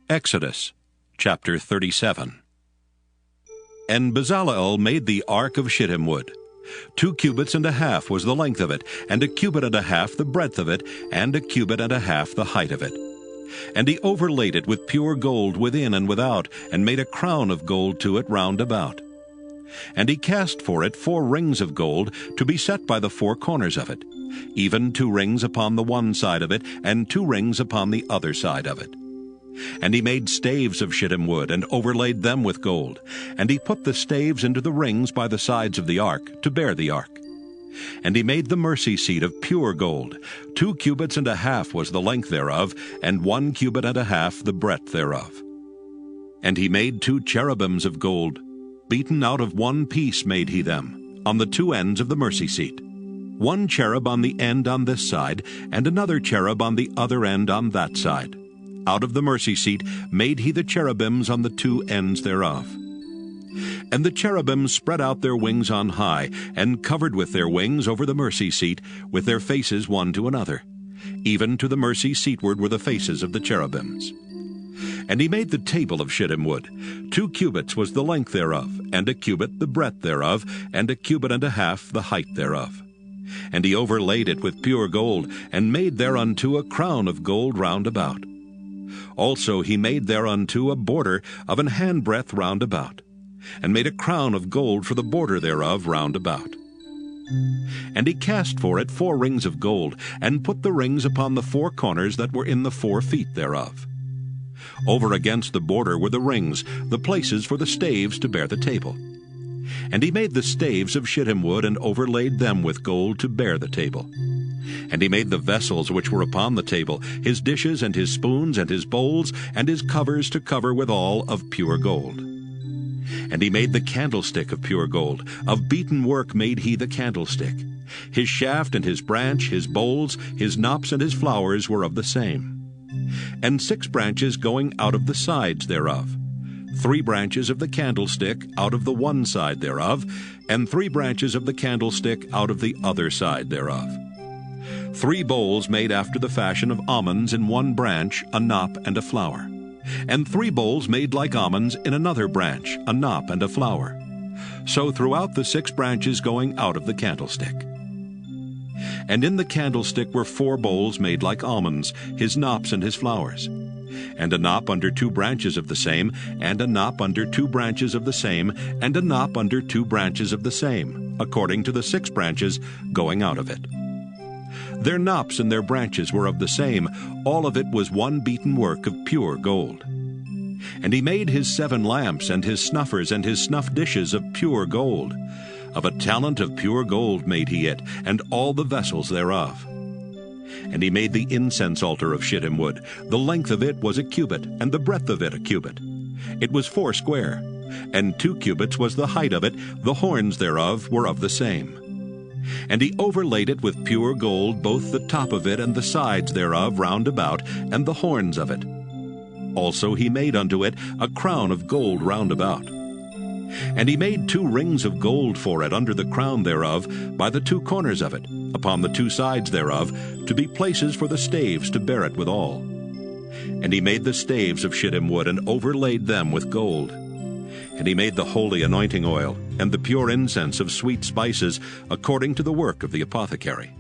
Exodus chapter 37. And Bezaleel made the ark of shittim wood. 2 cubits and a half was the length of it, and 1 cubit and a half the breadth of it, and 1 cubit and a half the height of it. And he overlaid it with pure gold within and without, and made a crown of gold to it round about. And he cast for it 4 rings of gold, to be set by the 4 corners of it, even 2 rings upon the one side of it, and 2 rings upon the other side of it. And he made staves of shittim wood, and overlaid them with gold. And he put the staves into the rings by the sides of the ark, to bear the ark. And he made the mercy seat of pure gold. 2 cubits and a half was the length thereof, and 1 cubit and a half the breadth thereof. And he made 2 cherubims of gold. Beaten out of 1 piece made he them, on the 2 ends of the mercy seat. 1 cherub on the end on this side, and another cherub on the other end on that side. Out of the mercy seat made he the cherubims on the 2 ends thereof. And the cherubims spread out their wings on high, and covered with their wings over the mercy seat, with their faces one to another. Even to the mercy seatward were the faces of the cherubims. And he made the table of shittim wood. 2 cubits was the length thereof, and 1 cubit the breadth thereof, and 1 cubit and a half the height thereof. And he overlaid it with pure gold, and made thereunto a crown of gold round about. Also he made thereunto a border of an handbreadth round about, and made a crown of gold for the border thereof round about. And he cast for it 4 rings of gold, and put the rings upon the 4 corners that were in the 4 feet thereof. Over against the border were the rings, the places for the staves to bear the table. And he made the staves of shittim wood, and overlaid them with gold to bear the table. And he made the vessels which were upon the table, his dishes and his spoons and his bowls, and his covers to cover withal of pure gold. And he made the candlestick of pure gold. Of beaten work made he the candlestick. His shaft and his branch, his bowls, his knops and his flowers were of the same. And 6 branches going out of the sides thereof. 3 branches of the candlestick out of the one side thereof, and 3 branches of the candlestick out of the other side thereof. 3 bowls made after the fashion of almonds in 1 branch, a knop and a flower. And 3 bowls made like almonds in another branch, a knop and a flower. So throughout the 6 branches going out of the candlestick. And in the candlestick were 4 bowls made like almonds, his knops and his flowers. And a knop under 2 branches of the same, and a knop under 2 branches of the same, and a knop under 2 branches of the same, according to the 6 branches going out of it. Their knops and their branches were of the same, all of it was 1 beaten work of pure gold. And he made his 7 lamps, and his snuffers, and his snuff dishes of pure gold. Of a talent of pure gold made he it, and all the vessels thereof. And he made the incense altar of shittim wood. The length of it was 1 cubit, and the breadth of it 1 cubit. It was 4 square, and 2 cubits was the height of it. The horns thereof were of the same. And he overlaid it with pure gold, both the top of it and the sides thereof round about, and the horns of it. Also he made unto it a crown of gold round about. And he made 2 rings of gold for it under the crown thereof, by the 2 corners of it, upon the 2 sides thereof, to be places for the staves to bear it withal. And he made the staves of shittim wood, and overlaid them with gold. And he made the holy anointing oil, and the pure incense of sweet spices, according to the work of the apothecary.